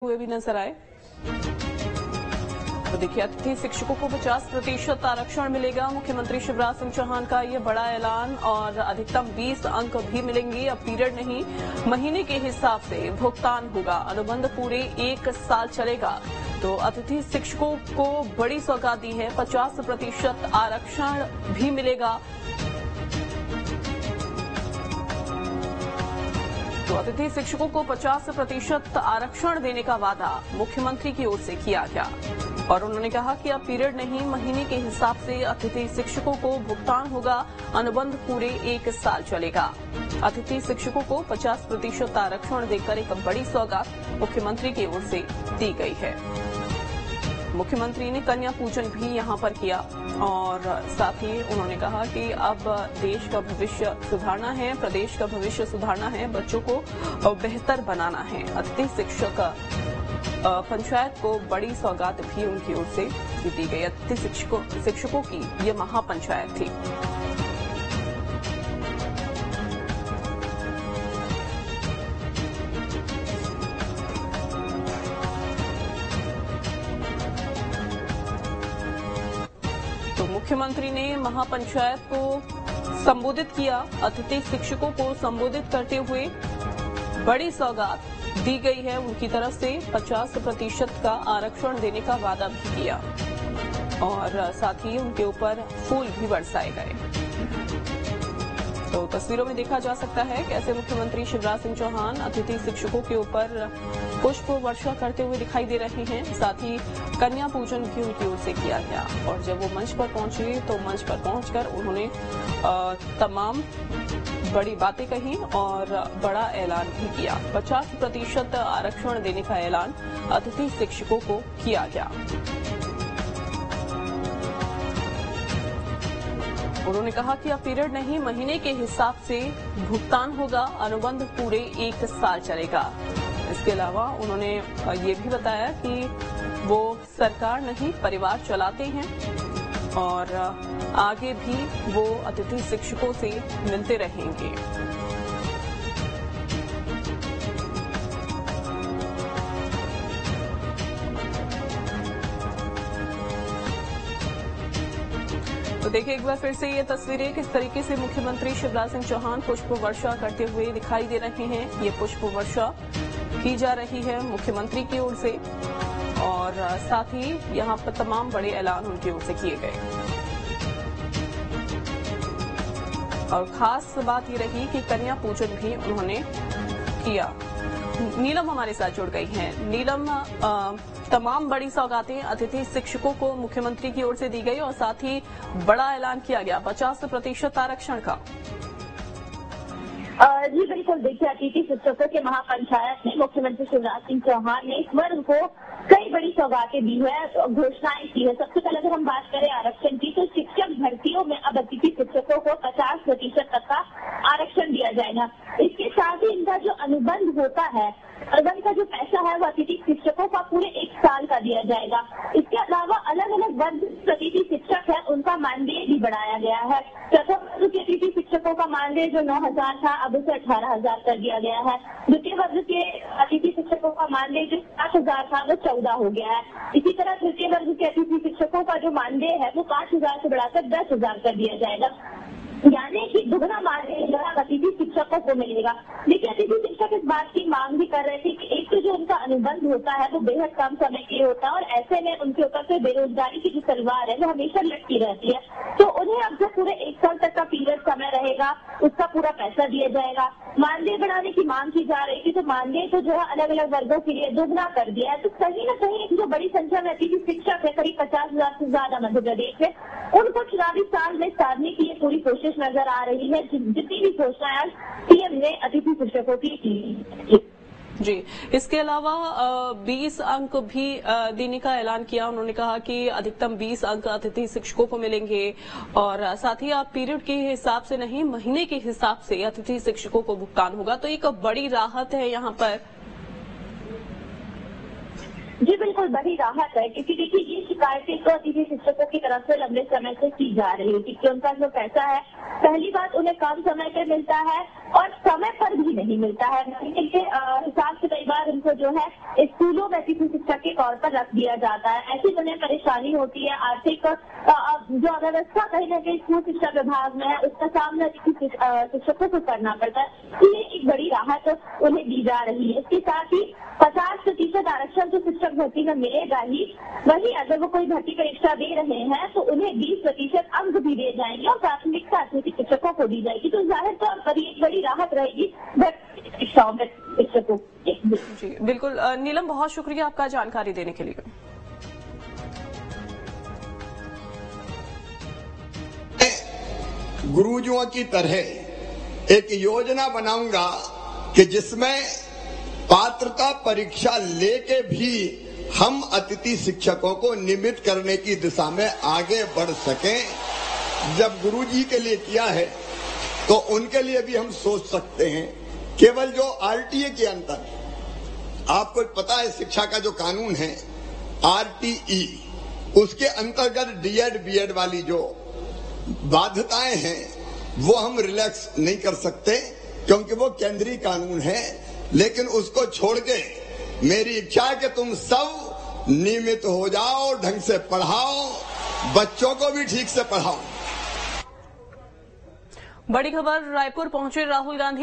हुए भी नजर आए। तो देखिए, अतिथि शिक्षकों को 50% आरक्षण मिलेगा। मुख्यमंत्री शिवराज सिंह चौहान का ये बड़ा ऐलान और अधिकतम 20 अंक भी मिलेंगे। अब पीरियड नहीं, महीने के हिसाब से भुगतान होगा। अनुबंध पूरे 1 साल चलेगा। तो अतिथि शिक्षकों को बड़ी सौगात दी है, 50% आरक्षण भी मिलेगा। तो अतिथि शिक्षकों को 50% आरक्षण देने का वादा मुख्यमंत्री की ओर से किया गया और उन्होंने कहा कि अब पीरियड नहीं, महीने के हिसाब से अतिथि शिक्षकों को भुगतान होगा। अनुबंध पूरे 1 साल चलेगा। अतिथि शिक्षकों को 50% आरक्षण देकर एक बड़ी सौगात मुख्यमंत्री की ओर से दी गई है। मुख्यमंत्री ने कन्या पूजन भी यहां पर किया और साथ ही उन्होंने कहा कि अब देश का भविष्य सुधारना है, प्रदेश का भविष्य सुधारना है, बच्चों को बेहतर बनाना है। अतिथि शिक्षक पंचायत को बड़ी सौगात भी उनकी ओर से दी गई। अतिथि शिक्षकों की ये महापंचायत थी। तो मुख्यमंत्री ने महापंचायत को संबोधित किया। अतिथि शिक्षकों को संबोधित करते हुए बड़ी सौगात दी गई है। उनकी तरफ से 50% का आरक्षण देने का वादा भी किया और साथ ही उनके ऊपर फूल भी बरसाए गए। तो तस्वीरों में देखा जा सकता है कैसे मुख्यमंत्री शिवराज सिंह चौहान अतिथि शिक्षकों के ऊपर पुष्प वर्षा करते हुए दिखाई दे रहे हैं। साथ ही कन्या पूजन भी उनकी ओर से किया गया और जब वो मंच पर पहुंचे तो मंच पर पहुंचकर उन्होंने तमाम बड़ी बातें कही और बड़ा ऐलान भी किया। 50% आरक्षण देने का ऐलान अतिथि शिक्षकों को किया गया। उन्होंने कहा कि अब पीरियड नहीं, महीने के हिसाब से भुगतान होगा। अनुबंध पूरे 1 साल चलेगा। इसके अलावा उन्होंने ये भी बताया कि वो सरकार नहीं, परिवार चलाते हैं और आगे भी वो अतिथि शिक्षकों से मिलते रहेंगे। तो देखिए एक बार फिर से ये तस्वीरें किस तरीके से मुख्यमंत्री शिवराज सिंह चौहान पुष्प वर्षा करते हुए दिखाई दे रहे हैं। ये पुष्प वर्षा की जा रही है मुख्यमंत्री की ओर से और साथ ही यहां पर तमाम बड़े ऐलान उनकी ओर से किए गए। और खास बात ये रही कि कन्या पूजन भी उन्होंने किया। नीलम हमारे साथ जुड़ गई हैं। नीलम, तमाम बड़ी सौगातें अतिथि शिक्षकों को मुख्यमंत्री की ओर से दी गई और साथ ही बड़ा ऐलान किया गया 50% आरक्षण का। जी बिल्कुल, देखिए अतिथि शिक्षकों के महापंचायत में मुख्यमंत्री शिवराज सिंह चौहान ने इस वर्ग को कई बड़ी सौगातें दी है, घोषणाएं की है। सबसे पहले अगर हम बात करें आरक्षण की, तो शिक्षक भर्तियों में अब अतिथि शिक्षकों को 50% तक का आरक्षण दिया जाएगा। इसके साथ ही इनका जो अनुबंध होता है, अनुबंध का जो पैसा है वो अतिथि शिक्षकों का पूरे 1 साल का दिया जाएगा। इसके अलावा अलग अलग वर्ग अतिथि शिक्षक है उनका मानदेय भी बढ़ाया गया है। प्रथम वर्ग के अतिथि शिक्षकों का मानदेय जो 9,000 था अब उसे 18,000 कर दिया गया है। द्वितीय वर्ग के अतिथि शिक्षकों का मानदेय जो 7,000 था वो 14 हो गया है। इसी तरह तृतीय वर्ग के अतिथि शिक्षकों का जो मानदेय है वो 5,000 से बढ़ाकर 10,000 कर दिया जाएगा। यानी कि दुगना मानदेय अतिथि शिक्षकों को मिलेगा। लेकिन अतिथि शिक्षक इस बात की मांग भी कर रहे थे कि एक तो जो उनका अनुबंध होता है वो बेहद कम समय के लिए होता है और ऐसे में उनके ऊपर से बेरोजगारी की जो तलवार है वो हमेशा लटकी रहती है। तो उन्हें अब जो पूरे 1 साल तक का पीरियड समय रहेगा उसका पूरा पैसा दिया जाएगा। मानदेय बढ़ाने की मांग की जा रही थी, तो मानदेय तो जो है अलग अलग वर्गों के लिए दोगुना कर दिया है। तो कहीं न कहीं जो बड़ी संख्या में अतिथि शिक्षक है, करीब 50,000 से ज्यादा मध्य प्रदेश में, उनको चुनावी साल में साधने की ये पूरी कोशिश नजर आ रही है। जितनी भी घोषणाएं सीएम ने अतिथि शिक्षकों की की। जी, इसके अलावा 20 अंक भी देने का ऐलान किया। उन्होंने कहा कि अधिकतम 20 अंक अतिथि शिक्षकों को मिलेंगे और साथ ही आप पीरियड के हिसाब से नहीं, महीने के हिसाब से अतिथि शिक्षकों को भुगतान होगा। तो एक बड़ी राहत है यहाँ पर। जी बिल्कुल, बड़ी राहत है क्योंकि देखिए ये शिकायतें तो अतिथि शिक्षकों की तरफ से लंबे समय से की जा रही है क्योंकि उनका जो पैसा है, पहली बात उन्हें कम समय पे मिलता है और समय पर भी नहीं मिलता है। इनके हिसाब से कई बार उनको जो है स्कूलों में अतिथि शिक्षक के तौर पर रख दिया जाता है। ऐसी उन्हें परेशानी होती है, आर्थिक जो अव्यवस्था कहीं न कहीं स्कूल शिक्षा विभाग में है उसका सामना अतिथि शिक्षकों को करना पड़ता है। तो ये एक बड़ी राहत उन्हें दी जा रही है। इसके साथ ही 50% आरक्षण जो शिक्षक भर्ती में मिलेगा ही, वही अगर वो कोई भर्ती परीक्षा दे रहे हैं तो उन्हें 20% अंक भी दे जाएंगे और प्राथमिकता अतिथि शिक्षकों को दी जाएगी। तो जाहिर तौर पर एक बड़ी राहत रहेगी भर्ती परीक्षाओं में शिक्षकों की। जी बिल्कुल नीलम, बहुत शुक्रिया आपका जानकारी देने के लिए। गुरुजियों की तरह एक योजना बनाऊंगा कि जिसमें पात्रता परीक्षा लेके भी हम अतिथि शिक्षकों को नियमित करने की दिशा में आगे बढ़ सकें। जब गुरुजी के लिए किया है तो उनके लिए भी हम सोच सकते हैं। केवल जो आरटीए के अंतर, आपको पता है शिक्षा का जो कानून है आरटीई, उसके अंतर्गत डीएड बीएड वाली जो बाध्यताएं हैं वो हम रिलैक्स नहीं कर सकते क्योंकि वो केंद्रीय कानून है। लेकिन उसको छोड़ के मेरी इच्छा है कि तुम सब नियमित हो जाओ, ढंग से पढ़ाओ, बच्चों को भी ठीक से पढ़ाओ। बड़ी खबर, रायपुर पहुंचे राहुल गांधी।